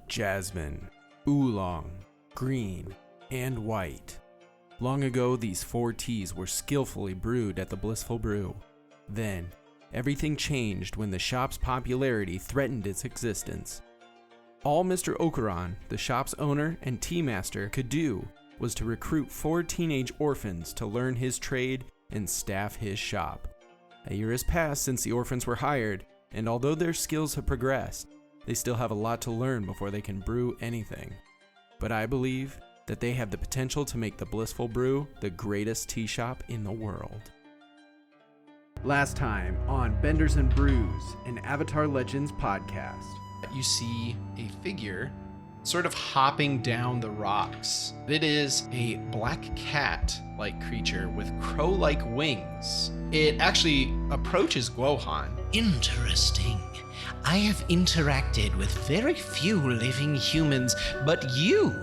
jasmine, oolong, green, and white. Long ago, these 4 teas were skillfully brewed at the Blissful Brew. Then, everything changed when the shop's popularity threatened its existence. All Mr. Okuran, the shop's owner and tea master, could do was to recruit 4 teenage orphans to learn his trade and staff his shop. A year has passed since the orphans were hired, and although their skills have progressed, they still have a lot to learn before they can brew anything. But I believe that they have the potential to make the Blissful Brew the greatest tea shop in the world. Last time on Benders and Brews, an Avatar Legends podcast. You see a figure sort of hopping down the rocks. It is a black cat-like creature with crow-like wings. It actually approaches Guohan. Interesting. I have interacted with very few living humans, but you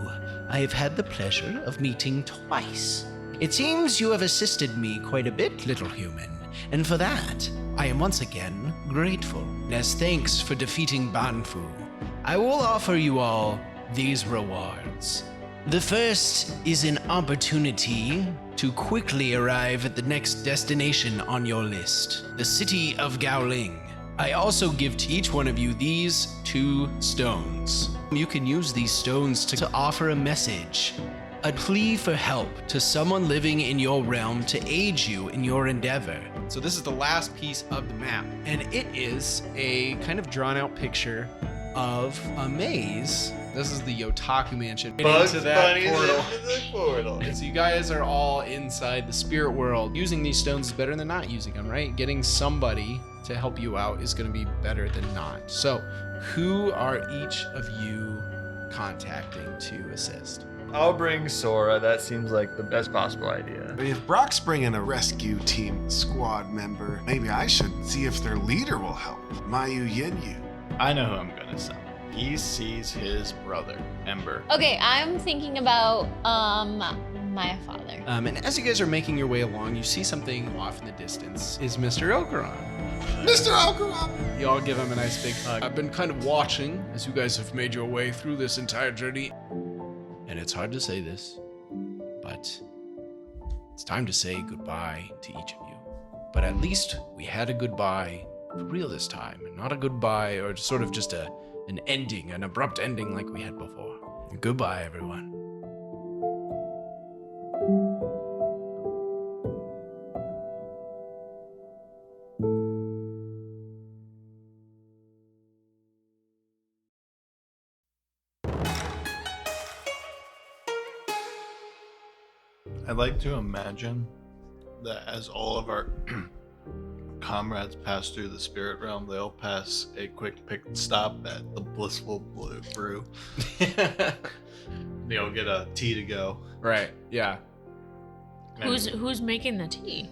I have had the pleasure of meeting twice. It seems you have assisted me quite a bit, little human, and for that, I am once again grateful. As thanks for defeating Banfou, I will offer you all these rewards. The first is an opportunity to quickly arrive at the next destination on your list, the city of Gaoling. I also give to each one of you these 2 stones. You can use these stones to offer a message, a plea for help to someone living in your realm to aid you in your endeavor. So this is the last piece of the map, and it is a kind of drawn out picture of a maze. This is the Yotaku mansion. Bugs Into that Bunny's portal. into the portal. And so you guys are all inside the spirit world. Using these stones is better than not using them, right? Getting somebody to help you out is going to be better than not. So who are each of you contacting to assist? I'll bring Sora. That seems like the best possible idea. If Brock's bringing a rescue team squad member, maybe I should see if their leader will help. Mayu Yenyu. I know who I'm gonna summon. He sees his brother, Ember. Okay, I'm thinking about my father. And as you guys are making your way along, you see something off in the distance. Is Mr. Okuran. Mr. Okuran! You all give him a nice big hug. I've been kind of watching as you guys have made your way through this entire journey. And it's hard to say this, but it's time to say goodbye to each of you. But at least we had a goodbye for real this time, and not a goodbye or sort of just an ending, an abrupt ending like we had before. Goodbye, everyone. I'd like to imagine that as all of our comrades pass through the spirit realm, they'll pass a quick pit stop at the Blissful Brew. They'll get a tea to go. Right, yeah. Who's making the tea?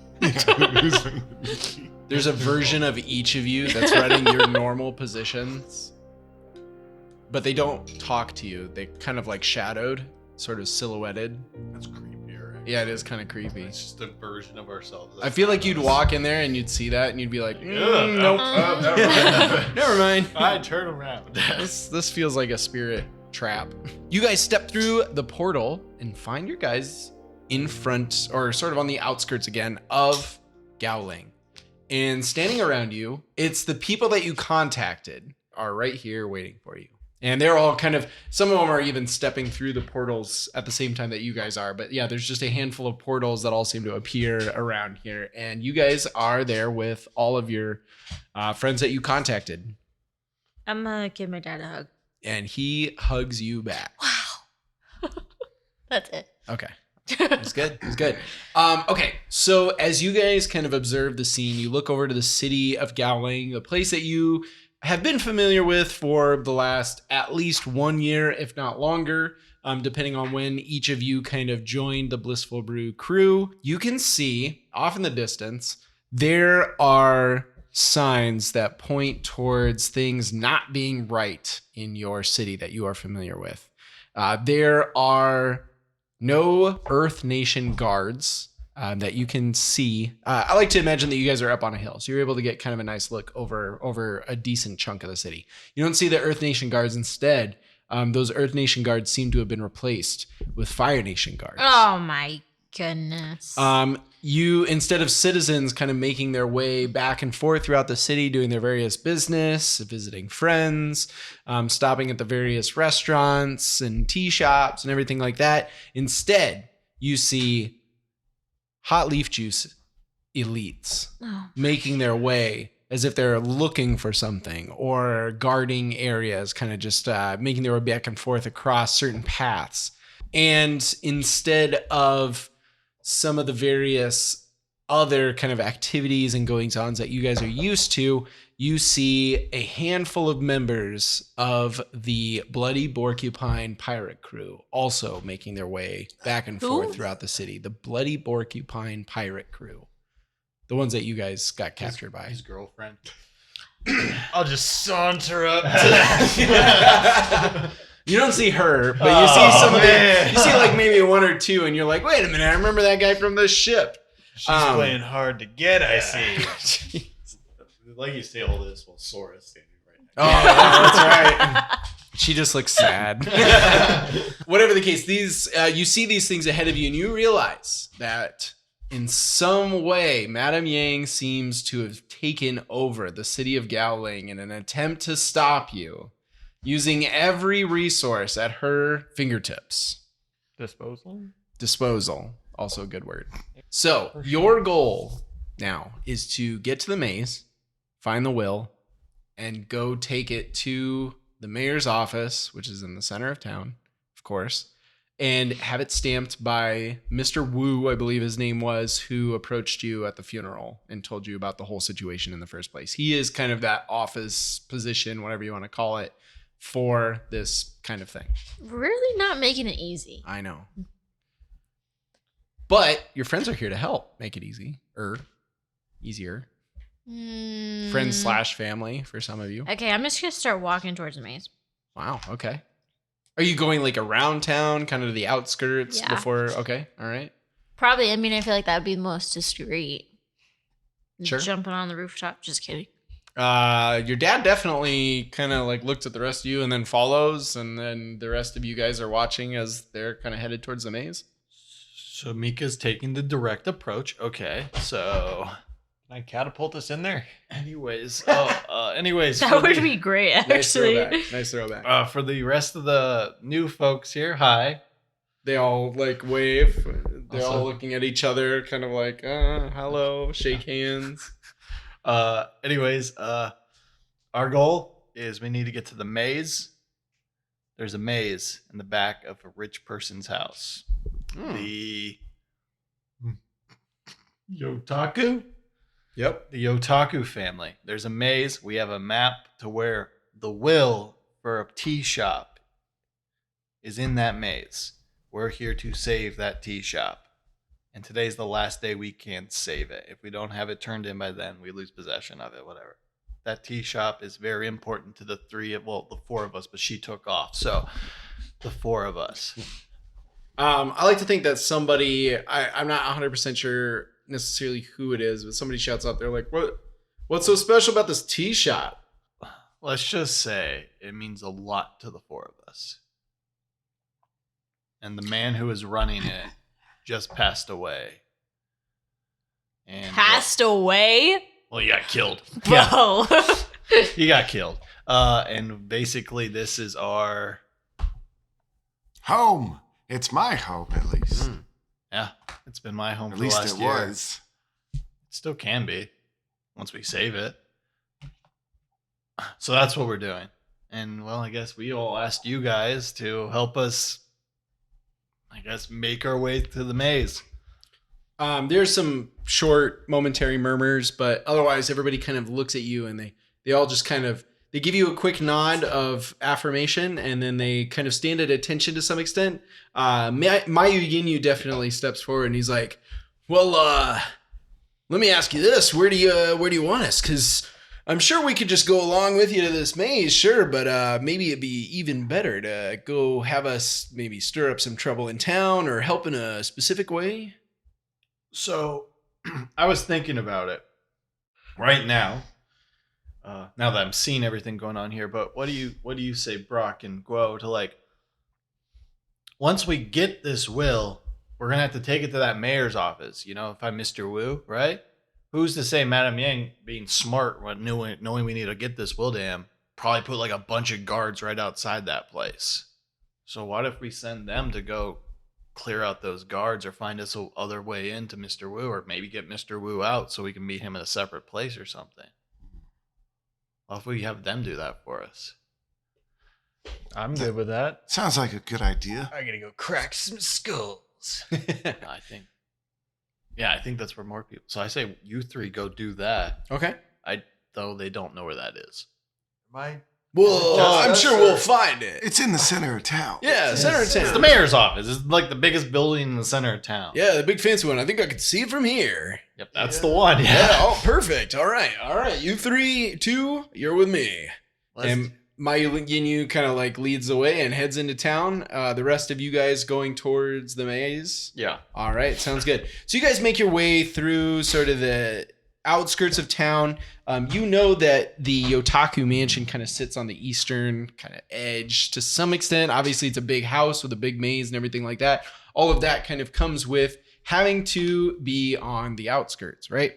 There's a version of each of you that's running your normal positions, but they don't talk to you. They kind of like shadowed, sort of silhouetted. That's creepier. Yeah, it is kind of creepy. It's just a version of ourselves. I feel like you'd walk in there and you'd see that and you'd be like, Yeah, nope, never mind. never mind. I turn around. This feels like a spirit trap. You guys step through the portal and find your guys in front, or sort of on the outskirts again, of Gaoling. And standing around you, it's the people that you contacted are right here waiting for you. And they're all kind of, some of them are even stepping through the portals at the same time that you guys are. But yeah, there's just a handful of portals that all seem to appear around here. And you guys are there with all of your friends that you contacted. I'm gonna give my dad a hug. And he hugs you back. Wow. That's it. Okay. It's good. It's good. Okay. So as you guys kind of observe the scene, you look over to the city of Gaoling, a place that you have been familiar with for the last at least 1 year, if not longer, depending on when each of you kind of joined the Blissful Brew crew. You can see off in the distance, there are signs that point towards things not being right in your city that you are familiar with. There are no Earth Nation guards that you can see. I like to imagine that you guys are up on a hill, so you're able to get kind of a nice look over a decent chunk of the city. You don't see the Earth Nation guards. Instead, those Earth Nation guards seem to have been replaced with Fire Nation guards. Oh my goodness. You, instead of citizens kind of making their way back and forth throughout the city, doing their various business, visiting friends, stopping at the various restaurants and tea shops and everything like that, instead, you see hot leaf juice elites making their way as if they're looking for something, or guarding areas, kind of just making their way back and forth across certain paths. And instead of some of the various other kind of activities and goings-ons that you guys are used to, you see a handful of members of the Bloody Porcupine pirate crew also making their way back and forth throughout the city. The Bloody Porcupine pirate crew. The ones that you guys got captured by. His girlfriend. I'll just saunter up to that. You don't see her, but you see some of the, you see like maybe one or two, and you're like, wait a minute, I remember that guy from the ship. She's playing hard to get, I see. Like you say all this while Sora's standing right next. Oh, yeah, that's right. She just looks sad. Whatever the case, these you see these things ahead of you, and you realize that in some way, Madame Yang seems to have taken over the city of Gaoling in an attempt to stop you, using every resource at her fingertips. Disposal. Also a good word. So your goal now is to get to the maze, find the will, and go take it to the mayor's office, which is in the center of town, of course, and have it stamped by Mr. Wu, I believe his name was, who approached you at the funeral and told you about the whole situation in the first place. He is kind of that office position, whatever you want to call it, for this kind of thing. Really not making it easy. I know. But your friends are here to help make it easier. Friends / family for some of you. Okay, I'm just going to start walking towards the maze. Wow, okay. Are you going like around town, kind of to the outskirts before? Okay, all right. Probably, I mean, I feel like that would be the most discreet. Sure. Jumping on the rooftop, just kidding. Your dad definitely kind of like looks at the rest of you and then follows, and then the rest of you guys are watching as they're kind of headed towards the maze. So Mika's taking the direct approach. Okay, so can I catapult us in there? Anyways, That would be great, actually. Nice throwback. For the rest of the new folks here, hi. They all like wave. They're Also- all looking at each other, kind of like, hello, shake hands. Our goal is we need to get to the maze. There's a maze in the back of a rich person's house. The Yotaku? Yep. The Yotaku family. There's a maze. We have a map to where the will for a tea shop is in that maze. We're here to save that tea shop. And today's the last day we can save it. If we don't have it turned in by then, we lose possession of it, whatever. That tea shop is very important to the four of us, but she took off. So the four of us. I like to think that somebody, I'm not 100% sure necessarily who it is, but somebody shouts out there like, what's so special about this tea shop? Let's just say it means a lot to the four of us. And the man who is running it just passed away. And Passed away? Well, he got killed. Bro. He got killed. And basically this is our Home. It's my home, at least. yeah, it's been my home At for the least last it year. was. It still can be once we save it. So that's what we're doing. And well, I guess we all asked you guys to help us, I guess, make our way to the maze. There's some short momentary murmurs, but otherwise everybody kind of looks at you and they all just kind of, they give you a quick nod of affirmation, and then they kind of stand at attention to some extent. Mayu Yinyu definitely steps forward and he's like, well, let me ask you this. Where do you want us? Because I'm sure we could just go along with you to this maze, sure, but maybe it'd be even better to go have us maybe stir up some trouble in town or help in a specific way. So I was thinking about it right now. now that I'm seeing everything going on here, but what do you say, Brock and Guo, to like, once we get this will, we're gonna have to take it to that mayor's office, if I'm Mr. Wu, right? Who's to say Madame Yang, being smart, when knowing we need to get this will to him, probably put like a bunch of guards right outside that place. So what if we send them to go clear out those guards or find us a other way into Mr. Wu, or maybe get Mr. Wu out so we can meet him in a separate place or something? What if we have them do that for us? I'm good with that. Sounds like a good idea. I gotta go crack some skulls. I think that's for more people. So I say you three go do that. Okay. Though they don't know where that is. Well, I'm sure we'll find it. It's in the center of town. Yeah, center of town. It's the mayor's office. It's like the biggest building in the center of town. Yeah, the big fancy one. I think I can see it from here. Yep, that's the one. Yeah. Oh, perfect. All right. You 3, 2, you're with me. And Mayulinyu kind of like leads the way and heads into town. The rest of you guys going towards the maze. Yeah. All right. Sounds good. So you guys make your way through sort of the outskirts of town. You know that the Yotaku mansion kind of sits on the eastern kind of edge to some extent. Obviously, it's a big house with a big maze and everything like that. All of that kind of comes with having to be on the outskirts, right?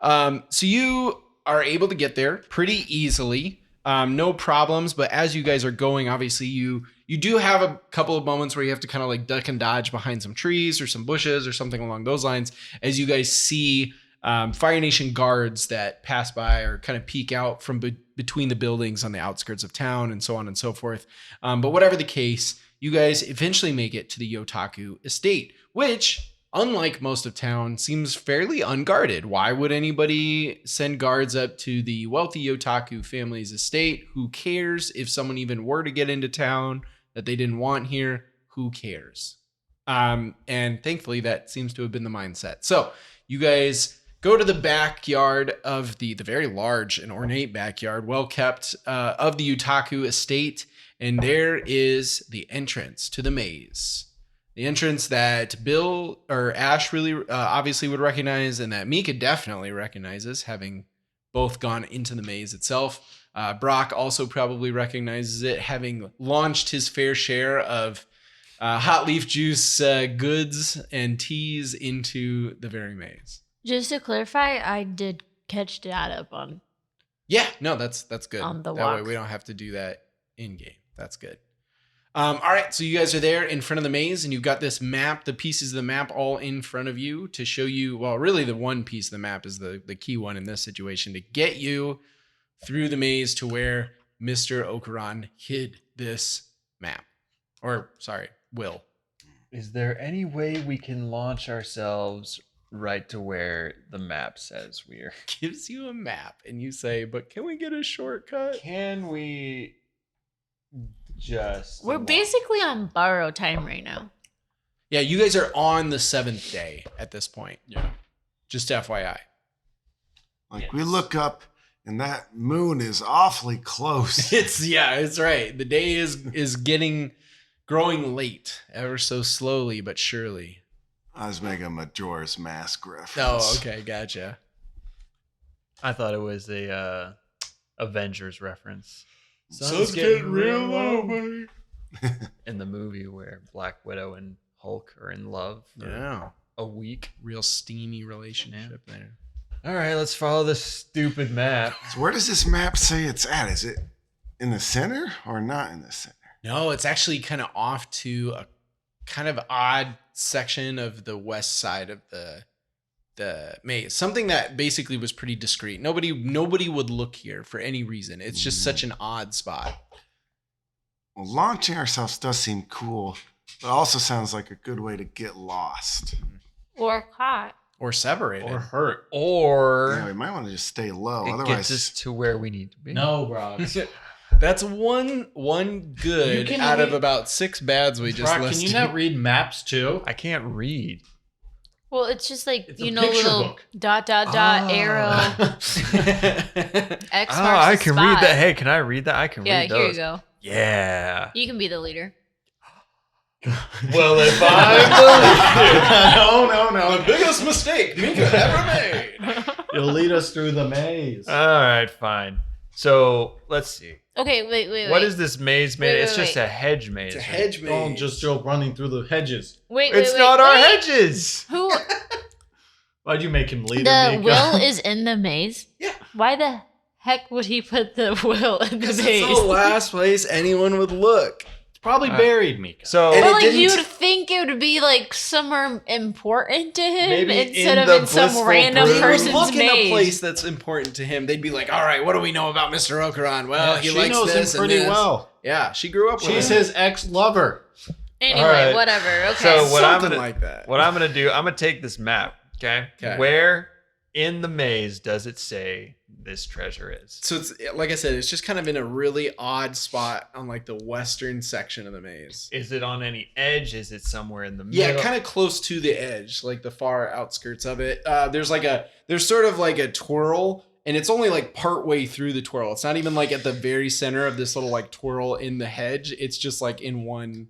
So you are able to get there pretty easily. No problems. But as you guys are going, obviously, you do have a couple of moments where you have to kind of like duck and dodge behind some trees or some bushes or something along those lines as you guys see Fire Nation guards that pass by or kind of peek out from between the buildings on the outskirts of town and so on and so forth. But whatever the case, you guys eventually make it to the Yotaku estate, which, unlike most of town, seems fairly unguarded. Why would anybody send guards up to the wealthy Yotaku family's estate? Who cares if someone even were to get into town that they didn't want here? Who cares? And thankfully, that seems to have been the mindset. So you guys go to the backyard of the very large and ornate backyard, well kept, of the Yotaku estate. And there is the entrance to the maze. The entrance that Bill or Ash really obviously would recognize, and that Mika definitely recognizes, having both gone into the maze itself. Brock also probably recognizes it, having launched his fair share of hot leaf juice goods and teas into the very maze. Just to clarify, I did catch that up on. Yeah, no, that's good. On the that walk. way we don't have to do that in game. That's good. All right, so you guys are there in front of the maze, and you've got this map, the pieces of the map all in front of you to show you, well, really the one piece of the map is the key one in this situation, to get you through the maze to where Mr. Okuran hid this map. Or, sorry, will. Is there any way we can launch ourselves right to where the map says we're? Gives you a map, and you say, but can we get a shortcut? Can we just... We're basically on borrow time right now. Yeah, you guys are on the 7th day at this point. Yeah. Just FYI. Like, we look up, and that moon is awfully close. It's right. The day is growing late, ever so slowly but surely. I was making a Majora's Mask reference. Oh, okay, gotcha. I thought it was a Avengers reference. Sun's getting real low, buddy. In the movie where Black Widow and Hulk are in love for Yeah, a week. real steamy relationship there. All right, let's follow this stupid map. So where does this map say it's at? Is it in the center or not in the center? No, it's actually kind of off to a kind of odd section of the west side of the maze. Something that basically was pretty discreet. Nobody would look here for any reason. It's just such an odd spot. Well, launching ourselves does seem cool, but also sounds like a good way to get lost. Or caught. Or separated. Or hurt. Or Yeah, we might want to just stay low. it Otherwise, gets us to where we need to be. No, bro. That's one good You can out of read- about 6 bads we just Brock, listed. can you not read maps too? I can't read. Well, it's just like, It's a picture picture little book. dot, Oh. arrow, X Oh, marks I the can spot. read that. Hey, can I read that? I can Yeah, read here those. you go. Yeah. You can be the leader. Well, if I No. The biggest mistake Mika ever made. You'll lead us through the maze. All right, fine. So let's see. Okay, wait. What is this maze made? Wait, It's just wait. a hedge maze. It's a right? hedge maze. Don't just go running through the hedges. Wait, It's wait, not our wait. hedges. Who? Why'd you make him leader, The Mika? will is in the maze? Yeah. Why the heck would he put the will in the Because maze? it's the last place anyone would look. It's probably buried, Mika. So And But it like didn't- you'd think it would be like somewhere important to him Maybe instead in of the in some blissful random brew. They person's would look in a maze. place that's important to him. They'd be like, "All right, what do we know about Mr. Okuran? Well, Yeah, he she likes knows this him pretty and this." well. Yeah, she grew up with She's him. his ex-lover. Anyway, All right. whatever. Okay. So what I'm Something gonna like that. what I'm gonna do, I'm gonna take this map. Okay. 'Kay. Where in the maze does it say this treasure is? So it's like I said, it's just kind of in a really odd spot on like the western section of the maze. Is it on any edge? Is it somewhere in the Yeah, middle? kind of close to the edge, like the far outskirts of it. There's sort of like a twirl, and it's only like part way through the twirl. It's not even like at the very center of this little like twirl in the hedge. It's just like in one.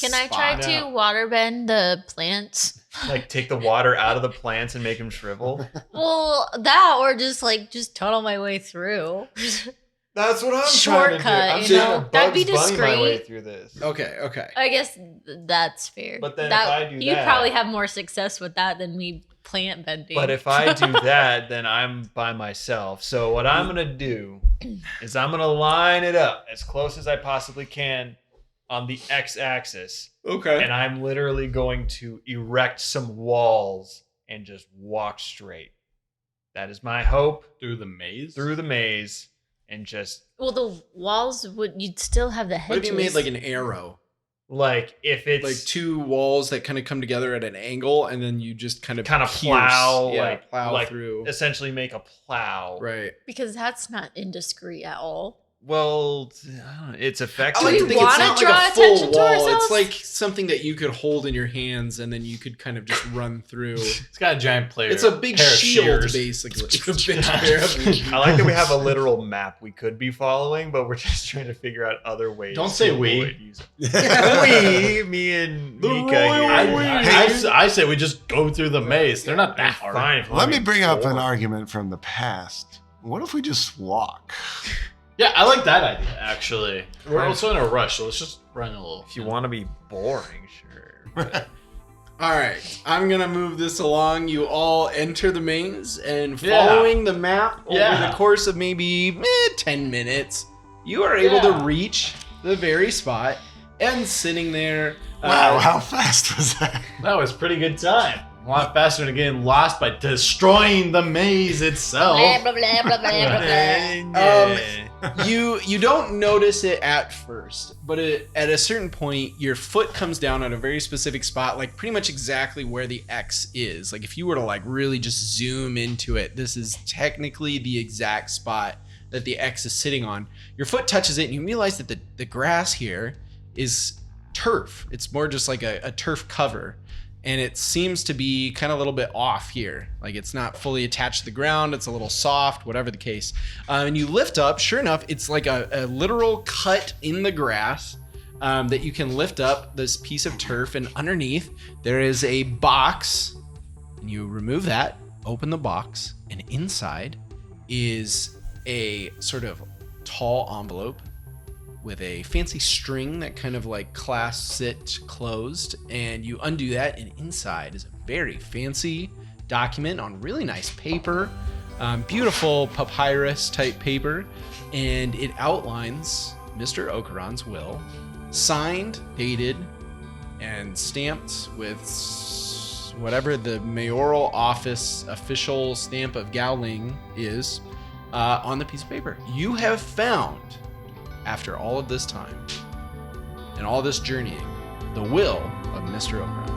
Can I try spot. to waterbend the plants? Like take the water out of the plants and make them shrivel. Well, that or just tunnel my way through. That's what I'm Shortcut, trying to do. you I'm know? That'd be Bugs Bunny my way discreet. through this. Okay. I guess that's fair. But then if I do you'd that- probably have more success with that than me plant bending. But if I do that, then I'm by myself. So what I'm gonna do is I'm gonna line it up as close as I possibly can on the x-axis, Okay. and I'm literally going to erect some walls and just walk straight. That is my hope Through the maze? through the maze, and just well, the walls you'd still have the What hedges. if you made like an arrow? like if it's Like two walls that kind of come together at an angle, and then you just kind of pierce. plow, Yeah, plow like through. essentially make a plow. Right. Because that's not indiscreet at all. Well, it's effective. I like to we think it's wanna not draw like a full attention to wall. ourselves? It's like something that you could hold in your hands, and then you could kind of just run through. It's got a giant player. It's a big pair of shield, shears. basically. It's a big pair of- I like that we have a literal map we could be following, but we're just trying to figure out other ways. Don't say to we. avoid using- we, me and The Mika royal here. I say we just go through the maze. They're not that That's hard. fine. if you Let want me to bring up an bored. argument from the past. What if we just walk? Yeah, I like that idea, actually. We're also in a rush, so let's just run a little. If you want to be boring, sure. but- All right, I'm gonna move this along. You all enter the maze, and Yeah. following the map over Yeah. the course of maybe 10 minutes, you are able Yeah. to reach the very spot. And sitting there, Wow, how fast was that? That was pretty good time. A lot faster than getting lost by destroying the maze itself. Blah, blah, blah, blah, blah, blah. Yeah. you don't notice it at first, but at a certain point, your foot comes down at a very specific spot, like pretty much exactly where the X is. Like if you were to like really just zoom into it, this is technically the exact spot that the X is sitting on. Your foot touches it, and you realize that the grass here is turf. It's more just like a turf cover. And it seems to be kind of a little bit off here. Like it's not fully attached to the ground. It's a little soft, whatever the case. And you lift up, sure enough, it's like a literal cut in the grass that you can lift up this piece of turf. And underneath there is a box. And you remove that, open the box, and inside is a sort of tall envelope with a fancy string that kind of like clasps it closed, and you undo that, and inside is a very fancy document on really nice paper, beautiful papyrus type paper, and it outlines Mr. Okuran's will, signed, dated, and stamped with whatever the mayoral office official stamp of Gaoling is on the piece of paper. You have found, after all of this time and all this journeying, the will of Mr. Okuran.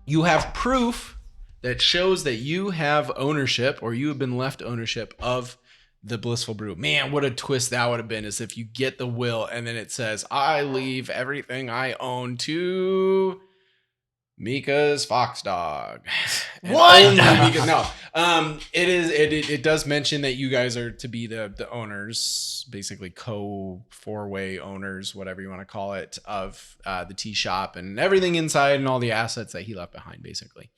You have proof that shows that you have ownership, or you have been left ownership of the Blissful Brew. Man, what a twist that would have been, is if you get the will and then it says, I leave everything I own to Mika's fox dog. And What? only Mika, no. It does mention that you guys are to be the owners, basically four-way owners, whatever you want to call it, of the tea shop and everything inside and all the assets that he left behind, basically.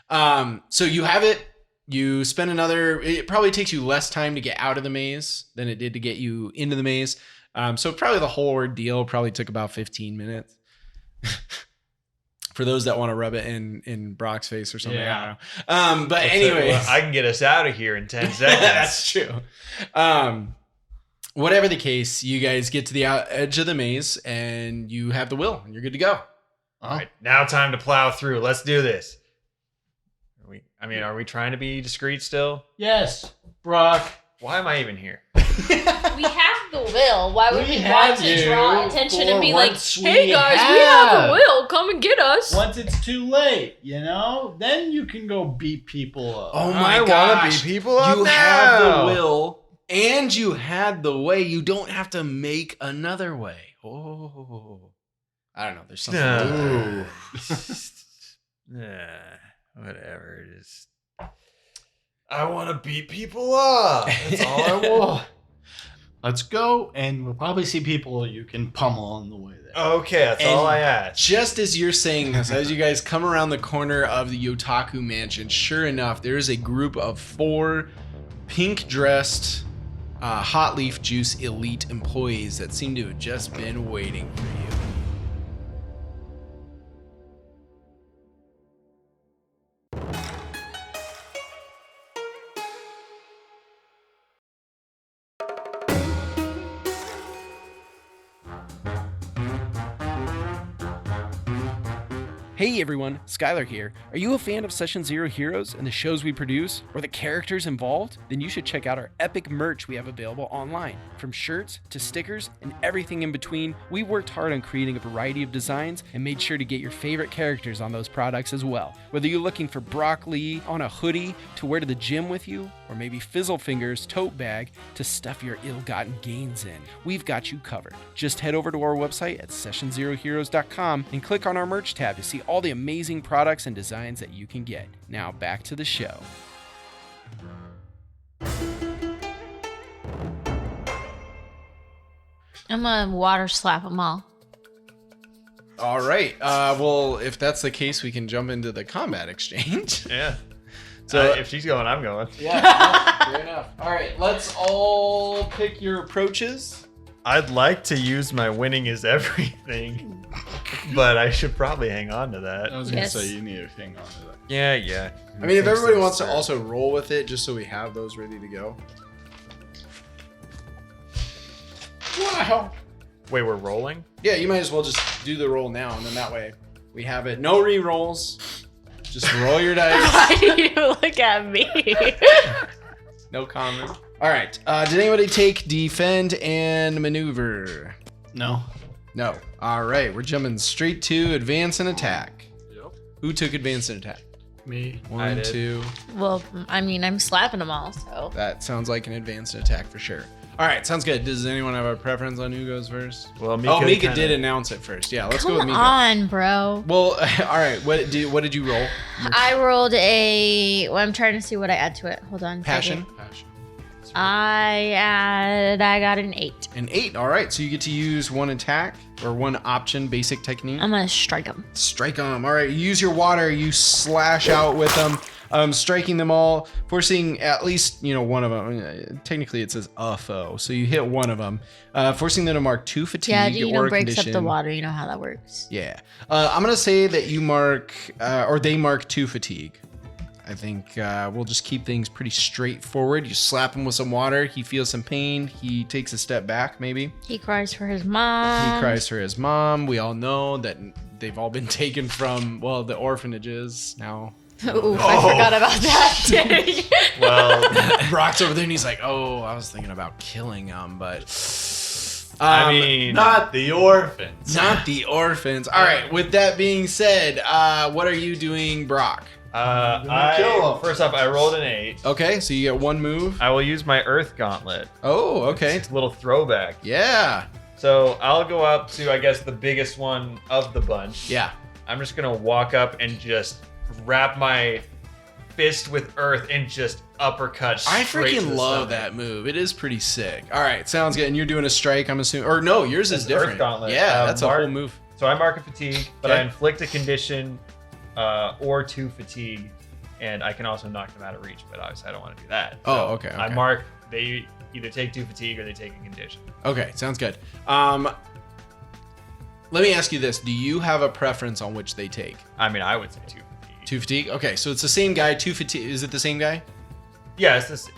So you have it. You spend it probably takes you less time to get out of the maze than it did to get you into the maze. So probably the whole ordeal probably took about 15 minutes. For those that want to rub it in Brock's face or something, Yeah. I don't know. But anyways, I can get us out of here in 10 seconds. that's true. Whatever the case, you guys get to the edge of the maze and you have the will and you're good to go. All right, now time to plow through. Let's do this. Are we trying to be discreet still? Yes, Brock. Why am I even here? We have the will. Why would we want have to you draw attention and for be like, once hey we guys, we have. have a will. Come and get us. Once it's too late, then you can go beat people up. Oh my I wanna gosh. beat people up You now. have the will and you had the way. You don't have to make another way. Oh. I don't know. There's something. Whatever it is. I want to beat people up. That's all I want. Let's go, and we'll probably see people you can pummel on the way there. Okay, that's all I ask. Just as you're saying this, as you guys come around the corner of the Yotaku mansion, sure enough, there is a group of 4 pink-dressed Hot Leaf Juice elite employees that seem to have just been waiting for you. Hey everyone, Skylar here. Are you a fan of Session Zero Heroes and the shows we produce, or the characters involved? Then you should check out our epic merch we have available online. From shirts to stickers and everything in between, we worked hard on creating a variety of designs and made sure to get your favorite characters on those products as well. Whether you're looking for Brock Lee on a hoodie to wear to the gym with you, or maybe Fizzlefinger's tote bag to stuff your ill-gotten gains in, we've got you covered. Just head over to our website at sessionzeroheroes.com and click on our merch tab to see all the amazing products and designs that you can get. Now back to the show. I'm gonna water slap them all. All right. Well, if that's the case, we can jump into the combat exchange. Yeah. So if she's going, I'm going. Yeah, fair enough. All right, let's all pick your approaches. I'd like to use my winning is everything, but I should probably hang on to that. I was going to Yes. say you need to hang on to that. Yeah. I mean, if everybody wants to also roll with it, just so we have those ready to go. Wow. Wait, we're rolling? Yeah, you might as well just do the roll now, and then that way we have it. No re-rolls. Just roll your dice. Why do you look at me? No comment. All right. Did anybody take defend and maneuver? No. No. All right. We're jumping straight to advance and attack. Yep. Who took advance and attack? Me. I 1, did. 2. Well, I mean, I'm slapping them all, so. That sounds like an advance and attack for sure. All right. Sounds good. Does anyone have a preference on who goes first? Well, Mika did announce it first. Yeah. Let's go with Come Mika. on, bro. Well, all right. What did you roll? I rolled well, I'm trying to see what I add to it. Hold on. a Passion. second. I got an 8. An 8. All right. So you get to use one attack or one option, basic technique. I'm gonna strike them. Strike them. All right. You use your water. You slash out with them, striking them all, forcing at least one of them. Technically, it says a foe, so you hit one of them, forcing them to mark 2 fatigue Yeah, or breaks condition. up the water. You know how that works. Yeah. I'm gonna say that you mark or they mark 2 fatigue. I think we'll just keep things pretty straightforward. You slap him with some water. He feels some pain. He takes a step back, maybe. He cries for his mom. He cries for his mom. We all know that they've all been taken from, the orphanages now. Oof, I forgot about that. Well, Brock's over there and he's like, oh, I was thinking about killing him, but... I mean, Not the orphans. Not the orphans. All right, with that being said, what are you doing, Brock? kill him. First off, I rolled an 8. Okay, so you get one move. I will use my Earth Gauntlet. Oh, okay. It's a little throwback. Yeah. So I'll go up to, I guess, the biggest one of the bunch. Yeah. I'm just gonna walk up and just wrap my fist with earth and just uppercut. I straight to freaking the love stomach. that move. It is pretty sick. All right, sounds good. And you're doing a strike, I'm assuming. Or no, yours is It's Earth different. Gauntlet. Yeah, that's a Mark- whole move. So I mark a fatigue, but Okay. I inflict a condition or 2 fatigue, and I can also knock them out of reach. But obviously, I don't want to do that. Oh, So okay, I okay. mark they either take 2 fatigue or they take a condition. Okay, sounds good. Let me ask you this. Do you have a preference on which they take? I mean, I would say 2 fatigue. 2 fatigue? Okay, so it's the same guy, 2 fatigue. Is it the same guy? Yeah, it's this.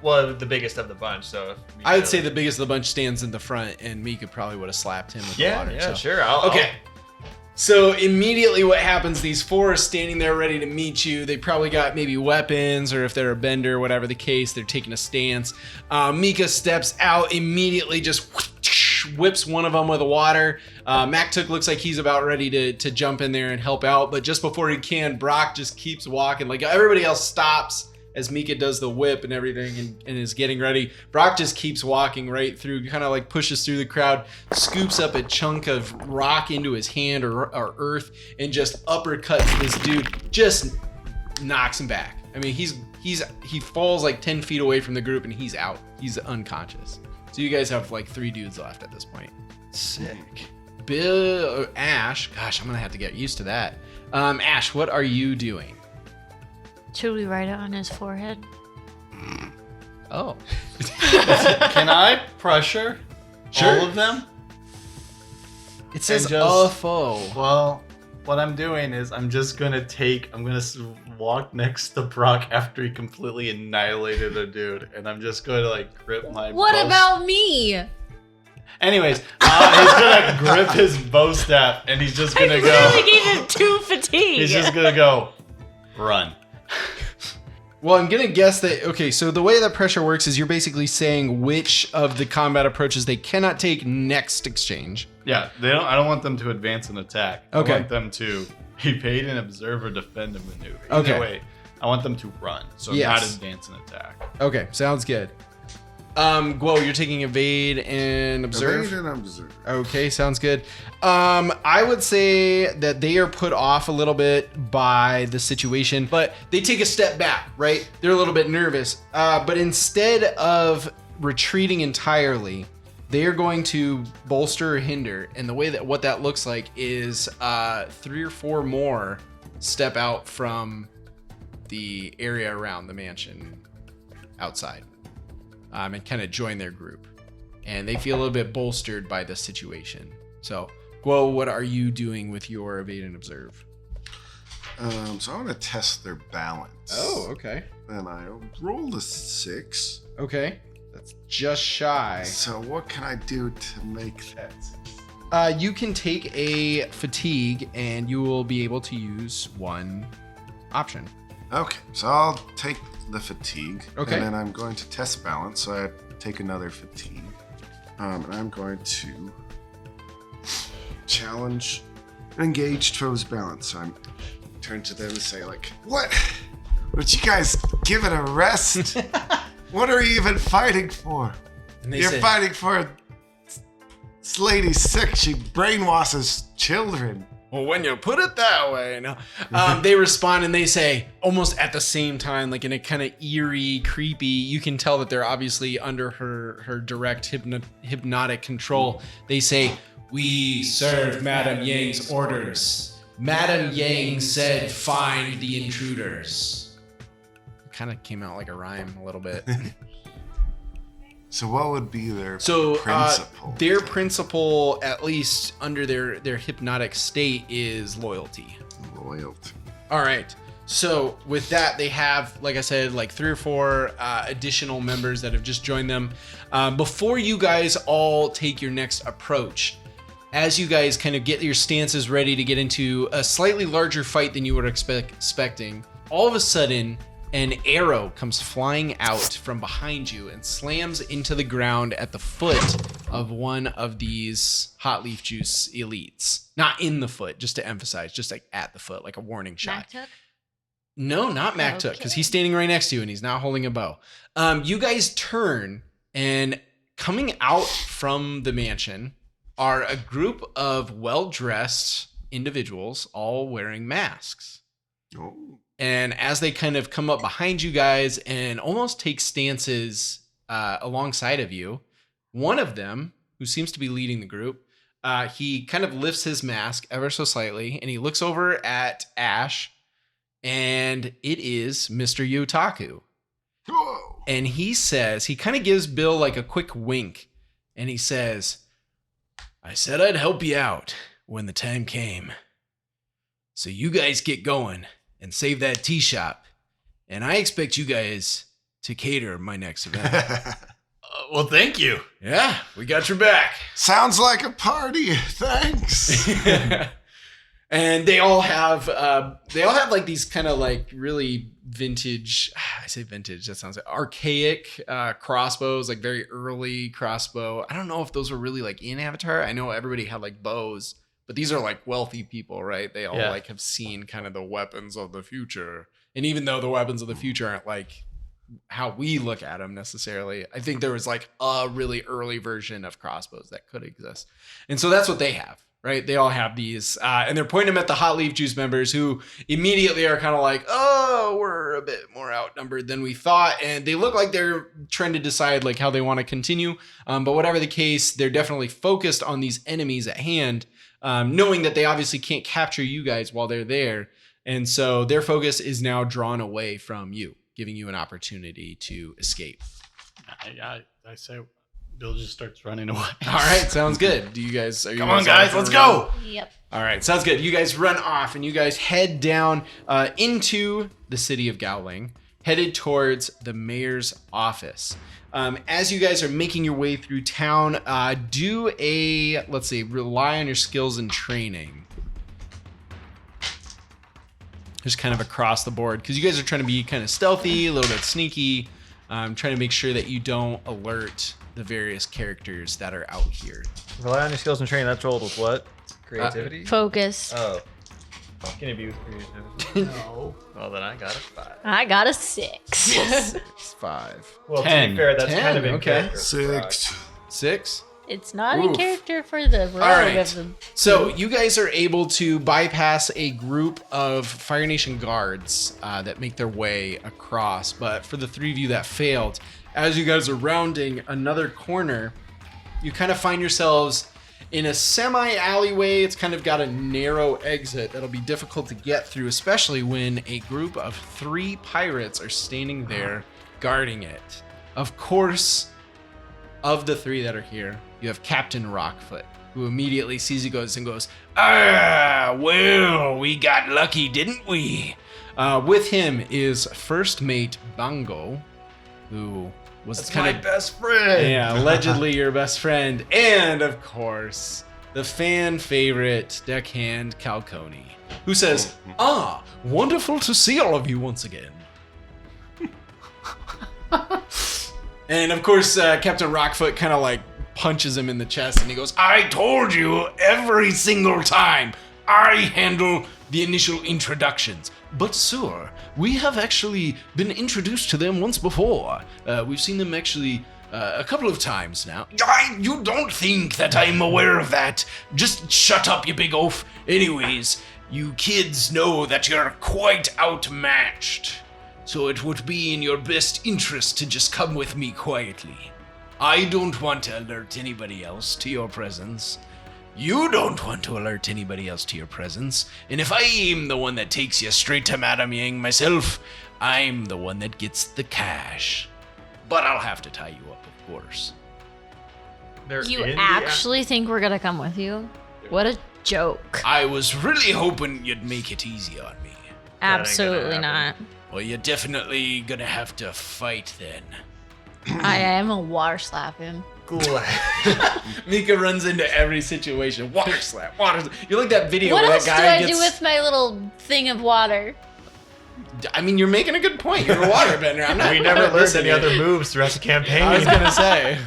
Well, the biggest of the bunch. So if I would say the biggest of the bunch stands in the front, and Mika probably would have slapped him with the water. Yeah, so. sure. Okay. So immediately what happens, these 4 are standing there ready to meet you. They probably got maybe weapons, or if they're a bender, whatever the case, they're taking a stance. Mika steps out, immediately just whips one of them with the water. Mactook looks like he's about ready to jump in there and help out, but just before he can, Brock just keeps walking. Like everybody else stops as Mika does the whip and everything and is getting ready. Brock just keeps walking right through, kind of like pushes through the crowd, scoops up a chunk of rock into his hand or earth, and just uppercuts this dude, just knocks him back. I mean, he falls like 10 feet away from the group and he's out. He's unconscious. So you guys have like 3 dudes left at this point. Sick. Ash, gosh, I'm gonna have to get used to that. Ash, what are you doing? Should we write it on his forehead? Oh. Can I pressure Sure. all of them? It says And just- a foe. Well, what I'm doing is I'm gonna walk next to Brock after he completely annihilated a dude, and I'm just going to like grip my. What bow about me? Anyways, he's gonna grip his bow staff, and he's just I gonna literally go. gave him 2 fatigue. He's just gonna go, run. Well, I'm gonna guess that. Okay, so the way that pressure works is you're basically saying which of the combat approaches they cannot take next exchange. Yeah, I don't want them to advance and attack. Okay. I want them to evade and observe or defend a maneuver. Okay. Either way, I want them to run, so Yes. not advance and attack. Okay, sounds good. Guo, you're taking evade and observe. Evade and observe. Okay, sounds good. I would say that they are put off a little bit by the situation, but they take a step back, right? They're a little bit nervous. But instead of retreating entirely, they are going to bolster or hinder. And the way that what that looks like is 3 or 4 more step out from the area around the mansion outside. And kind of join their group. And they feel a little bit bolstered by the situation. So, Guo, what are you doing with your evade and observe? So I want to test their balance. Okay. And I rolled a 6. Okay. That's just shy. So what can I do to make that? You can take a fatigue and you will be able to use one option. Okay, so I'll take the fatigue. Okay. And then I'm going to test balance, so I take another fatigue. And I'm going to challenge, engage Trove's balance. So I'm turn to them and say, like, what? Would you guys give it a rest? What are you even fighting for? And they You're say, fighting for this lady's sick. She brainwashes children. well, when you put it that way, no. They respond and they say, almost at the same time, like in a kind of eerie, creepy, you can tell that they're obviously under her direct hypnotic control. They say, we serve Madame Yang's orders. Madame Yang said, find the intruders. Kind of came out like a rhyme a little bit. So what would be their So principle? their principle, at least under their hypnotic state, is loyalty. Loyalty. All right. So with that, they have, like I said, like 3 or 4 additional members that have just joined them. Before you guys all take your next approach, as you guys kind of get your stances ready to get into a slightly larger fight than you were expecting, all of a sudden, an arrow comes flying out from behind you and slams into the ground at the foot of one of these hot leaf juice elites. Not in the foot, just to emphasize, just like at the foot, like a warning shot. Mactook? No, not Mactook, because he's standing right next to you and he's not holding a bow. You guys turn, and coming out from the mansion are a group of well-dressed individuals, all wearing masks. Oh. And as they kind of come up behind you guys and almost take stances alongside of you, one of them, who seems to be leading the group, he kind of lifts his mask ever so slightly, and he looks over at Ash, and it is Mr. Yotaku. Whoa. And he says, he kind of gives Bill like a quick wink, and he says, I said I'd help you out when the time came. So you guys get going and save that tea shop, and I expect you guys to cater my next event. Well, thank you. Yeah, we got your back. Sounds like a party. Thanks. And they all have like these kind of like really vintage, I say vintage, that sounds like archaic crossbows, like very early crossbow. I don't know if those were really like in Avatar. I know everybody had like bows, but these are like wealthy people, right? They all like have seen kind of the weapons of the future. And even though the weapons of the future aren't like how we look at them necessarily, I think there was like a really early version of crossbows that could exist. And so that's what they have, right? They all have these, and they're pointing them at the Hot Leaf Juice members, who immediately are kind of like, oh, we're a bit more outnumbered than we thought. And they look like they're trying to decide like how they want to continue. But whatever the case, they're definitely focused on these enemies at hand, knowing that they obviously can't capture you guys while they're there. And so their focus is now drawn away from you, giving you an opportunity to escape. I say Bill just starts running away. All right, sounds good. Do you guys? Are you Come on, guys, let's go. Yep. All right, sounds good. You guys run off, and you guys head down into the city of Gaoling, headed towards the mayor's office. As you guys are making your way through town, do a, let's see, rely on your skills and training. Just kind of across the board, because you guys are trying to be kind of stealthy, a little bit sneaky, trying to make sure that you don't alert the various characters that are out here. Rely on your skills and training. That's rolled with what? Creativity? Focus. Oh. Can it be with creativity? No. Well, then I got a 5. I got a 6. 6, 5, Well, to 10. be fair, that's 10, kind of in okay. character. 6. 6. It's not Oof. in character for the rogue right. of the. So you guys are able to bypass a group of Fire Nation guards that make their way across. But for the three of you that failed, as you guys are rounding another corner, you kind of find yourselves in a semi-alleyway. It's kind of got a narrow exit that'll be difficult to get through, especially when a group of 3 pirates are standing there guarding it. Of course, of the 3 that are here, you have Captain Rockfoot, who immediately sees you guys and goes, "Ah, well, we got lucky, didn't we?" With him is First Mate Bango, who was That's kind my of best friend. yeah, allegedly your best friend, and of course, the fan favorite deckhand Calcone, who says, "Ah, wonderful to see all of you once again." And of course, Captain Rockfoot kind of like punches him in the chest, and he goes, "I told you every single time I handle the initial introductions. But sir, we have actually been introduced to them once before. We've seen them actually a couple of times now." You don't think that I'm aware of that? Just shut up, you big oaf. Anyways, you kids know that you're quite outmatched. So it would be in your best interest to just come with me quietly. I don't want to alert anybody else to your presence. You don't want to alert anybody else to your presence. And if I am the one that takes you straight to Madame Yang myself, I'm the one that gets the cash. But I'll have to tie you up, of course. They're You in the actually think we're gonna come with you? What a joke. I was really hoping you'd make it easy on me. Absolutely happen. not. Well, you're definitely gonna have to fight then. I am a water slap him. Mika runs into every situation. Water slap, water slap. You're like that video What where else that do guy I gets... do with my little thing of water? I mean, you're making a good point. You're a waterbender. I'm not. We never learned listening. any other moves throughout the campaign. I was gonna say.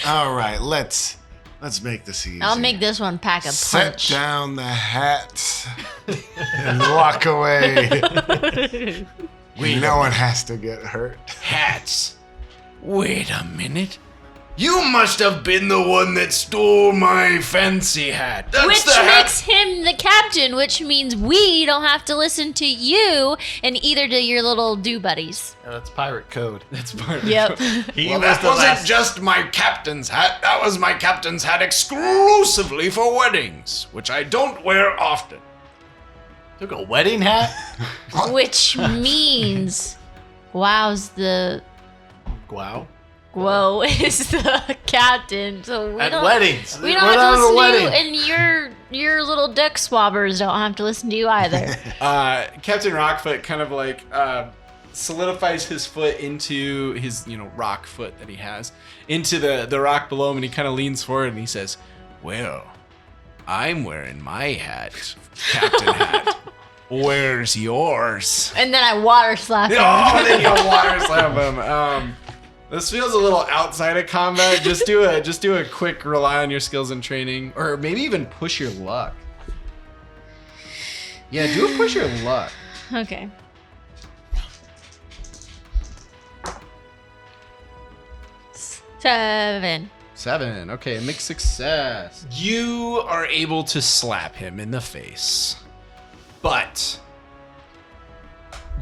All right, let's make this easy. I'll make this one pack a Set punch. down the hat and walk away. No one has to get hurt. Hats. Wait a minute. You must have been the one that stole my fancy hat. That's Which the hat. makes him the captain, which means we don't have to listen to you and either to your little do buddies. Yeah, that's pirate code. That's part of Yep. He Well, was that the wasn't last. just my captain's hat. That was my captain's hat exclusively for weddings, which I don't wear often. Took a wedding hat? Which means Wow's the Wow. Whoa is the captain. So we At don't weddings. we don't We're have not to at a listen to you, wedding. and your little dick swabbers don't have to listen to you either. Captain Rockfoot kind of like solidifies his foot into his, rock foot that he has, into the rock below him, and he kind of leans forward and he says, Well, I'm wearing my hat, Captain Hat. Where's yours? And then I water slap him. oh, then you water slam him. This feels a little outside of combat. Just do a quick rely on your skills and training, or maybe even push your luck. Yeah, do a push your luck. Okay. Seven. 7. Okay, mixed success. You are able to slap him in the face, but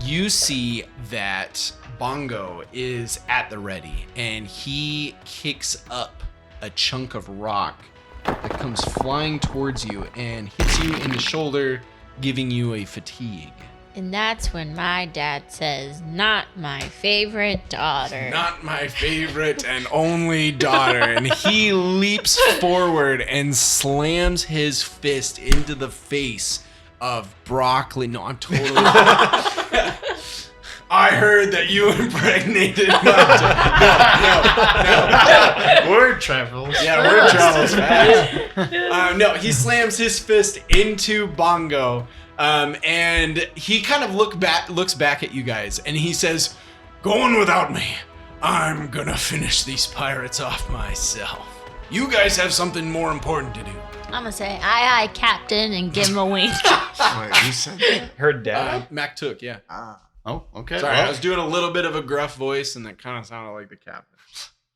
you see that Bongo is at the ready, and he kicks up a chunk of rock that comes flying towards you and hits you in the shoulder, giving you a fatigue. And that's when my dad says, "Not my favorite daughter." Not my favorite and only daughter. And he leaps forward and slams his fist into the face of Broccoli. No, I'm totally. I heard that you impregnated my Word travels. Yeah, word travels fast. No, he slams his fist into Bongo, and he kind of looks back at you guys, and he says, "Going without me, I'm gonna finish these pirates off myself. You guys have something more important to do." I'm gonna say, "Aye, aye, Captain," and give him a wink. Wait, who said that? Her dad. Mac took, yeah. Oh, okay. Sorry, well, I was doing a little bit of a gruff voice, and that kind of sounded like the captain.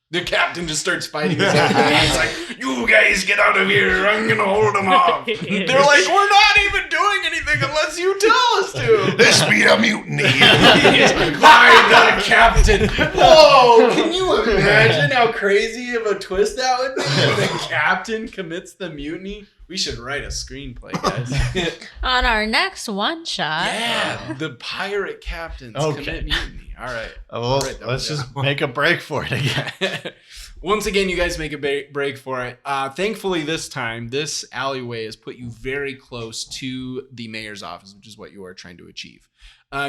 The captain just starts fighting his own man. He's like, "You guys get out of here. I'm going to hold them off." They're like, "We're not even doing anything unless you tell us to." This be a mutiny. By the captain. Whoa, can you imagine how crazy of a twist that would be if the captain commits the mutiny? We should write a screenplay, guys. On our next one shot. Yeah, the pirate captains Okay. commit mutiny. All right. well, Right, that let's was- just make a break for it again. Once again, you guys make a break for it. Thankfully, this time, this alleyway has put you very close to the mayor's office, which is what you are trying to achieve.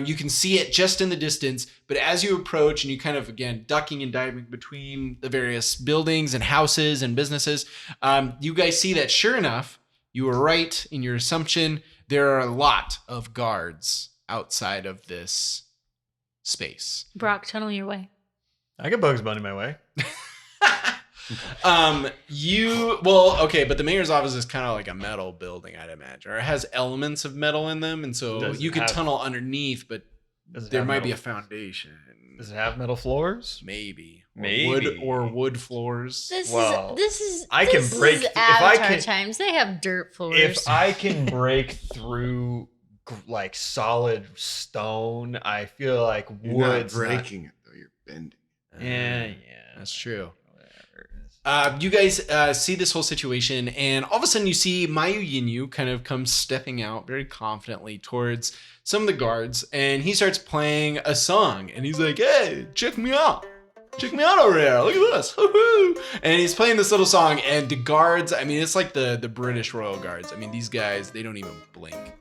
You can see it just in the distance, but as you approach and you kind of, again, ducking and diving between the various buildings and houses and businesses, you guys see that, sure enough, you were right in your assumption. There are a lot of guards outside of this space. Brock, tunnel your way. I got Bugs Bunny my way. But the mayor's office is kind of like a metal building, I'd imagine, or it has elements of metal in them, and so Does it you could have- tunnel underneath, but Does it there have might be a metal- foundation. Does it have metal floors? Maybe. Maybe. Wood floors. Well, this is I can this break- is if I Avatar can- times. They have dirt floors. If I can break through like solid stone, I feel like You're not wood's breaking it though. You're bending. Yeah, That's true. Whatever. You guys see this whole situation, and all of a sudden you see Mayu Yinyu kind of come stepping out very confidently towards some of the guards, and he starts playing a song, and he's like, "Hey, check me out. Check me out over there. Look at this." Woo-hoo. And he's playing this little song, and the guards, I mean, it's like the British Royal Guards. I mean, these guys, they don't even blink.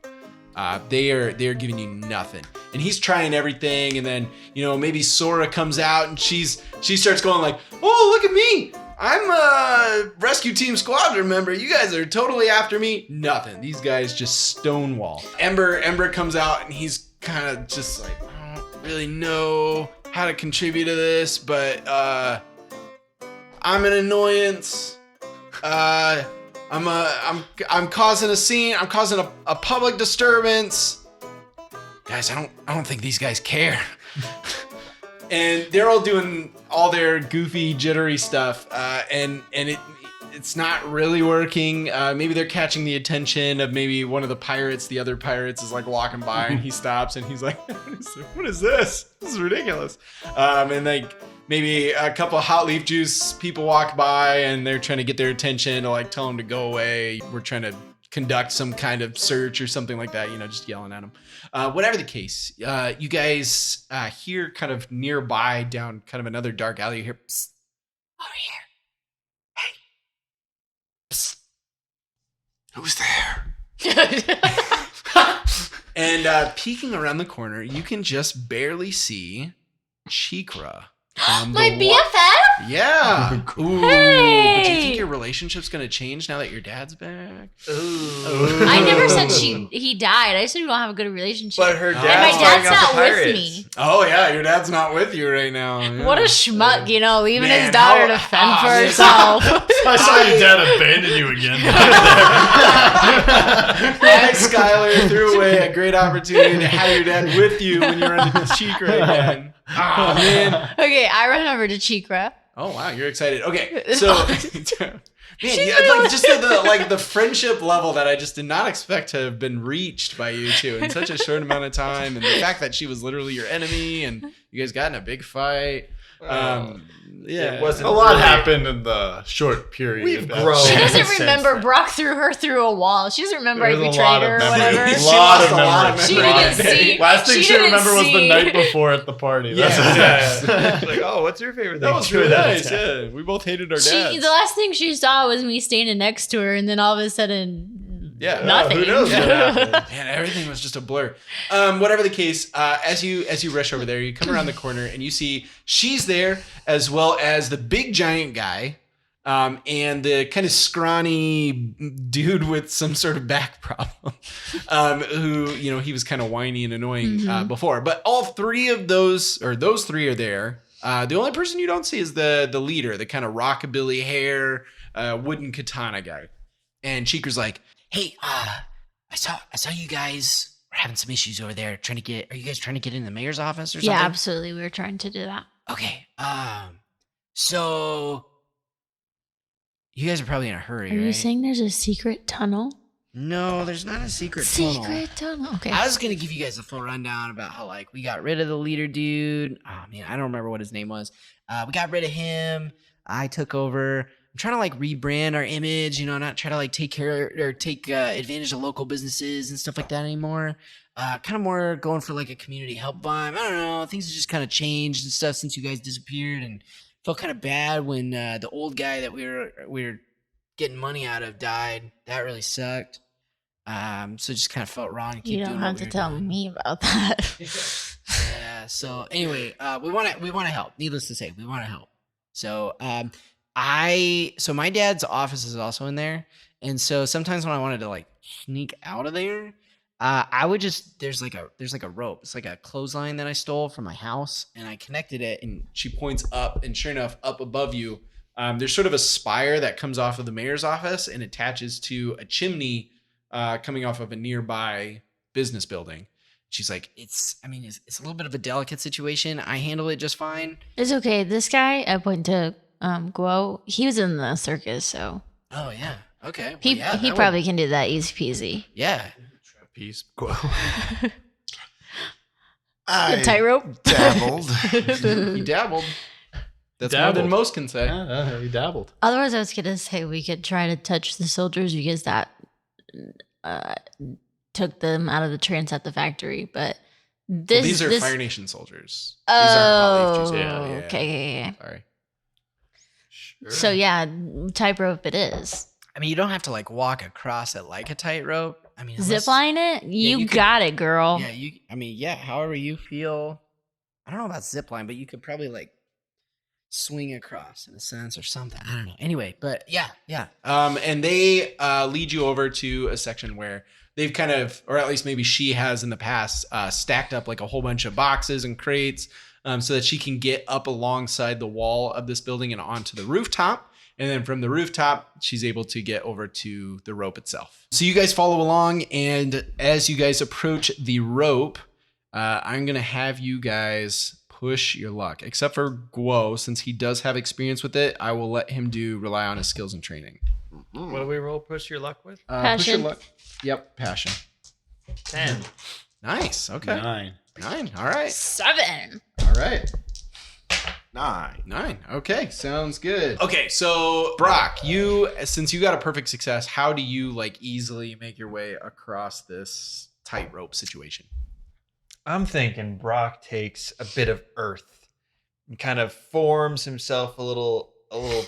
They are giving you nothing, and he's trying everything. And then maybe Sora comes out, and she starts going like, "Oh, look at me! I'm a rescue team squadron member. You guys are totally after me." Nothing. These guys just stonewall. Ember comes out, and he's kind of just like, "I don't really know how to contribute to this, but I'm an annoyance. I'm causing a scene. I'm causing a public disturbance. Guys, I don't think these guys care." And they're all doing all their goofy, jittery stuff, and it's not really working. Maybe they're catching the attention of maybe one of the pirates. The other pirates is like walking by, and he stops, and he's like, "What is this? This is ridiculous." And like maybe a couple of hot leaf juice people walk by, and they're trying to get their attention to like tell them to go away. We're trying to conduct some kind of search or something like that, just yelling at them. Whatever the case, you guys hear kind of nearby down kind of another dark alley. You hear, "Psst, over here. Hey. Psst. Who's there? And peeking around the corner, you can just barely see Chikra. My BFF? Yeah. Ooh. Hey. But do you think your relationship's gonna change now that your dad's back? Ooh. I never said he died. I said we don't have a good relationship. But her and dad's my dad's not not with me. Oh yeah, your dad's not with you right now. Yeah. What a schmuck, leaving Man, his daughter to fend for herself. I saw your dad abandon you again. Hi, Skylar threw away a great opportunity to have your dad with you when you run into Chikra again. Oh man. Okay, I run over to Chikra. Oh wow, you're excited. Okay, so man, like just the friendship level that I just did not expect to have been reached by you two in such a short amount of time, and the fact that she was literally your enemy, and you guys got in a big fight. Yeah, It wasn't A lot really- happened in the short period. We've that- grown. She Oh, doesn't since remember then. Brock threw her through a wall. She doesn't remember I There's a betrayed lot of her or memories. whatever. She lot lost of a lot of memories. She memories. didn't see. Last thing she didn't remember was the see. night before at the party. Yeah. That's Yeah. Like, oh, what's your favorite thing? That was to do really with that nice. attack? Yeah, we both hated our The dads. last thing she saw was me standing next to her, and then all of a sudden, Yeah. nothing. Who knows what happened? Man, everything was just a blur. Whatever the case, as you rush over there, you come around the corner and you see she's there, as well as the big giant guy, and the kind of scrawny dude with some sort of back problem, who he was kind of whiny and annoying before. But all three of those three are there. The only person you don't see is the leader, the kind of rockabilly hair, wooden katana guy. And Chikra's like, Hey, I saw you guys were having some issues over there. Are you guys trying to get in the mayor's office or something? Yeah, absolutely. We were trying to do that. Okay. So you guys are probably in a hurry, Are right? you saying there's a secret tunnel? No, there's not a secret tunnel. Secret tunnel. Okay. I was gonna give you guys a full rundown about how we got rid of the leader dude. Oh man, I don't remember what his name was. We got rid of him. I took over. I'm trying to rebrand our image, not try to take care or take advantage of local businesses and stuff like that anymore. Kind of more going for a community help vibe. I don't know. Things have just kind of changed and stuff since you guys disappeared, and felt kind of bad when the old guy that we were getting money out of died. That really sucked. So it just kind of felt wrong to keep You don't doing have what to we were tell doing. me about that. Yeah. So anyway, we want to help. Needless to say, we want to help. So so my dad's office is also in there, and so sometimes when I wanted to sneak out of there, I would just there's like a rope. It's like a clothesline that I stole from my house, and I connected it. And she points up, and sure enough, up above you, there's sort of a spire that comes off of the mayor's office and attaches to a chimney coming off of a nearby business building. She's like, it's a little bit of a delicate situation. I handle it just fine. It's okay. This guy, I went to Guo. He was in the circus, so Oh yeah, okay. Well, he yeah, he that probably can do that easy peasy. would, yeah. Peace. I Tightrope. dabbled. He dabbled. That's more than Dabbled. most can say. Yeah, he dabbled. Otherwise, I was gonna say we could try to touch the soldiers because that took them out of the trance at the factory. But Well, these are Fire Nation soldiers. Oh, These aren't Hot Leaf Juice. okay. Sorry. Sure. So yeah, tightrope it is. You don't have to walk across it like a tightrope. Unless- Zip line it. You, you could- got it, girl. Yeah, however you feel. I don't know about zip line, but you could probably swing across in a sense or something. I don't know. Anyway, but yeah. And they lead you over to a section where they've kind of, or at least maybe she has in the past, stacked up a whole bunch of boxes and crates so that she can get up alongside the wall of this building and onto the rooftop. And then from the rooftop, she's able to get over to the rope itself. So you guys follow along, and as you guys approach the rope, I'm going to have you guys push your luck. Except for Guo, since he does have experience with it, I will let him rely on his skills and training. What do we roll push your luck with? Push your Passion. luck. Yep, passion. 10. Nice. Okay. 9. 9. All right. 7. All right. 9. 9. Okay, sounds good. Okay, so Brock, since you got a perfect success, how do you like easily make your way across this tightrope situation? I'm thinking Brock takes a bit of earth and kind of forms himself a little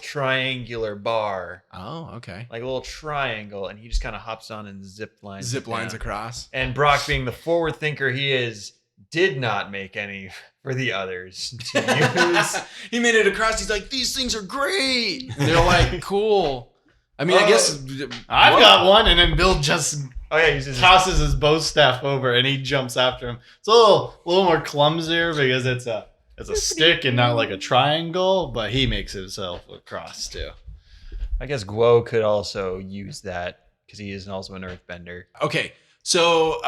triangular bar, Oh, okay. like a little triangle, and he just kind of hops on and zip lines down. Across. And Brock, being the forward thinker he is, did not make any for the others to use. He made it across. He's like, these things are great. And they're like, cool. I mean, I guess I've got one, and then Bill just Oh yeah, he uses tosses his bow staff over, and he jumps after him. It's a little more clumsier because it's a stick and not like a triangle, but he makes himself across too. I guess Guo could also use that because he is also an earthbender. Okay, so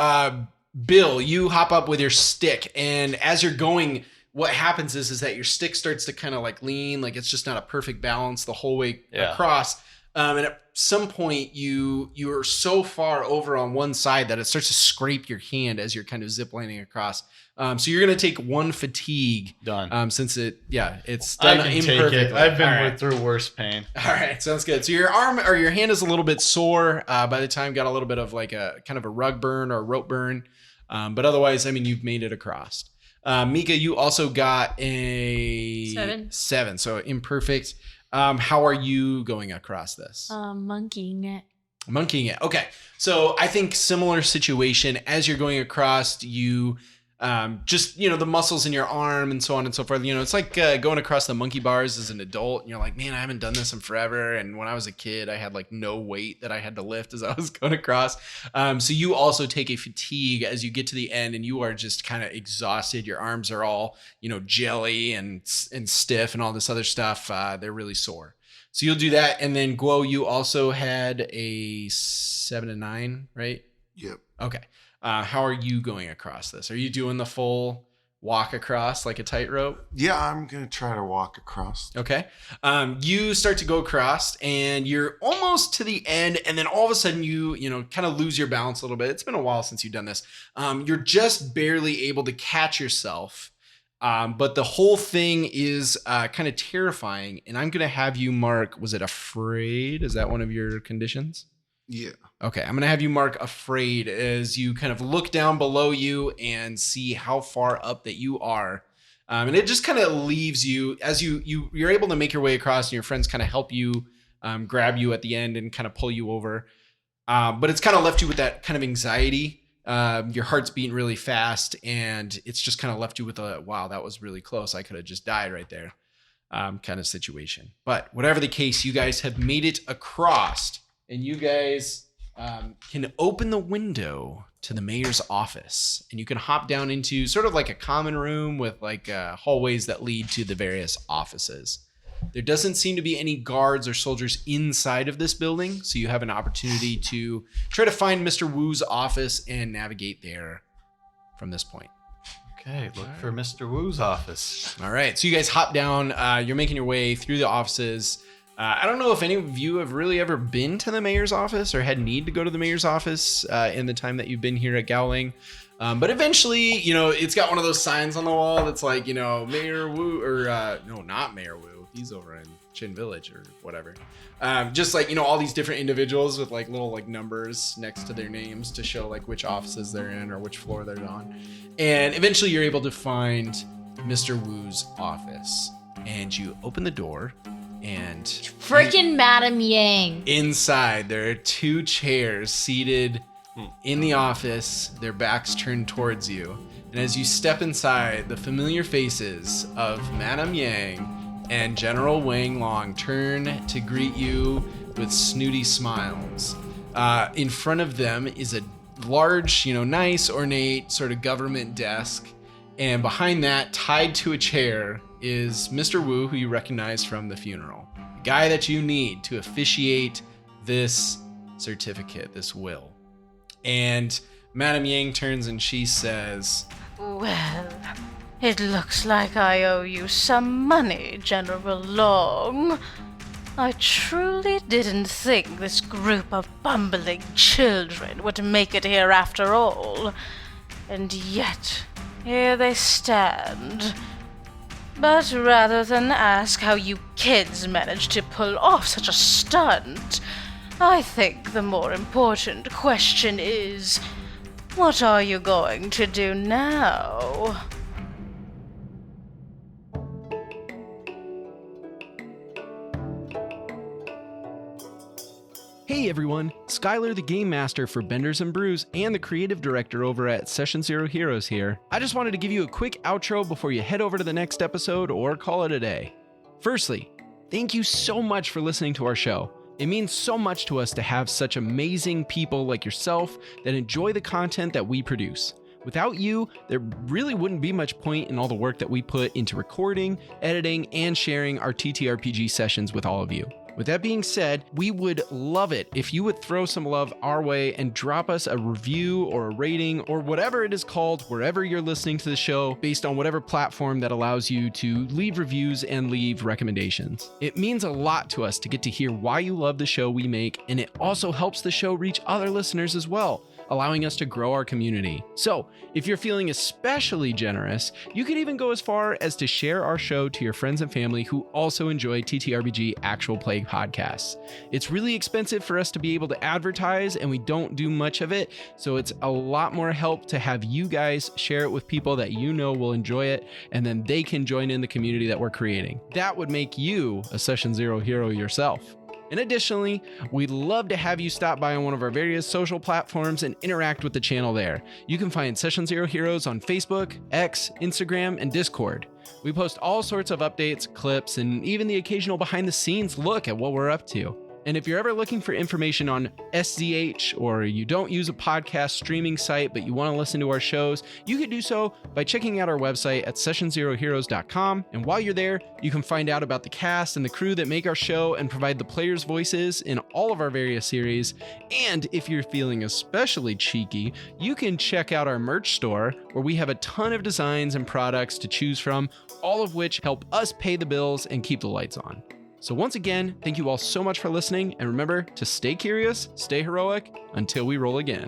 Bill, you hop up with your stick, and as you're going, what happens is that your stick starts to kind of like lean, like it's just not a perfect balance the whole way across. And at some point, you're so far over on one side that it starts to scrape your hand as you're kind of ziplining across. So you're gonna take 1 fatigue. Done. Since it's I done can take imperfectly. it. I've been All right. through worse pain. All right, sounds good. So your arm or your hand is a little bit sore. By the time got a little bit of like a kind of a rug burn or a rope burn, but otherwise, I mean, you've made it across. Mika, you also got a 7, so imperfect. How are you going across this? Monkeying it. Monkeying it. Okay, so I think similar situation as you're going across, you. Just, the muscles in your arm and so on and so forth. It's like going across the monkey bars as an adult and you're like, man, I haven't done this in forever. And when I was a kid, I had like no weight that I had to lift as I was going across. So you also take a fatigue as you get to the end and you are just kind of exhausted. Your arms are all, jelly and stiff and all this other stuff. They're really sore. So you'll do that. And then Guo, you also had a 7 and 9, right? Yep. Okay. How are you going across this? Are you doing the full walk across like a tightrope? Yeah, I'm going to try to walk across. Okay. You start to go across and you're almost to the end. And then all of a sudden you kind of lose your balance a little bit. It's been a while since you've done this. You're just barely able to catch yourself. But the whole thing is kind of terrifying. And I'm going to have you mark, was it afraid? Is that one of your conditions? Yeah. Okay, I'm going to have you mark afraid as you kind of look down below you and see how far up that you are. And it just kind of leaves you as you're able to make your way across and your friends kind of help you grab you at the end and kind of pull you over. But it's kind of left you with that kind of anxiety. Your heart's beating really fast and it's just kind of left you with a, wow, that was really close. I could have just died right there kind of situation. But whatever the case, you guys have made it across. And you guys can open the window to the mayor's office. And you can hop down into sort of like a common room with like hallways that lead to the various offices. There doesn't seem to be any guards or soldiers inside of this building. So you have an opportunity to try to find Mr. Wu's office and navigate there from this point. Okay, look for Mr. Wu's office. All right. So you guys hop down. You're making your way through the offices. I don't know if any of you have really ever been to the mayor's office or had need to go to the mayor's office in the time that you've been here at Gaoling. But eventually, it's got one of those signs on the wall that's like, Mayor Wu, or no, not Mayor Wu. He's over in Chin Village or whatever. Just like, all these different individuals with like little like numbers next to their names to show like which offices they're in or which floor they're on. And eventually you're able to find Mr. Wu's office and you open the door. And Freaking Madam Yang. Inside, there are 2 chairs seated in the office, their backs turned towards you. And as you step inside, the familiar faces of Madam Yang and General Wang Long turn to greet you with snooty smiles. In front of them is a large, nice, ornate sort of government desk. And behind that, tied to a chair, is Mr. Wu, who you recognize from the funeral. The guy that you need to officiate this certificate, this will. And Madam Yang turns and she says, Well, It looks like I owe you some money, General Long. I truly didn't think this group of bumbling children would make it here after all. And yet, here they stand. But rather than ask how you kids managed to pull off such a stunt, I think the more important question is, what are you going to do now? Hey everyone, Skylar the Game Master for Benders and Brews and the Creative Director over at Session Zero Heroes here. I just wanted to give you a quick outro before you head over to the next episode or call it a day. Firstly, thank you so much for listening to our show. It means so much to us to have such amazing people like yourself that enjoy the content that we produce. Without you, there really wouldn't be much point in all the work that we put into recording, editing, and sharing our TTRPG sessions with all of you. With that being said, we would love it if you would throw some love our way and drop us a review or a rating or whatever it is called wherever you're listening to the show based on whatever platform that allows you to leave reviews and leave recommendations. It means a lot to us to get to hear why you love the show we make, and it also helps the show reach other listeners as well, allowing us to grow our community. So, if you're feeling especially generous, you could even go as far as to share our show to your friends and family who also enjoy TTRPG actual play podcasts. It's really expensive for us to be able to advertise, and we don't do much of it, so it's a lot more help to have you guys share it with people that you know will enjoy it, and then they can join in the community that we're creating. That would make you a Session Zero hero yourself. And additionally, we'd love to have you stop by on one of our various social platforms and interact with the channel there. You can find Session Zero Heroes on Facebook, X, Instagram, and Discord. We post all sorts of updates, clips, and even the occasional behind-the-scenes look at what we're up to. And if you're ever looking for information on SZH, or you don't use a podcast streaming site but you want to listen to our shows, you can do so by checking out our website at sessionzeroheroes.com. And while you're there, you can find out about the cast and the crew that make our show and provide the players' voices in all of our various series. And if you're feeling especially cheeky, you can check out our merch store, where we have a ton of designs and products to choose from, all of which help us pay the bills and keep the lights on. So once again, thank you all so much for listening, and remember to stay curious, stay heroic, until we roll again.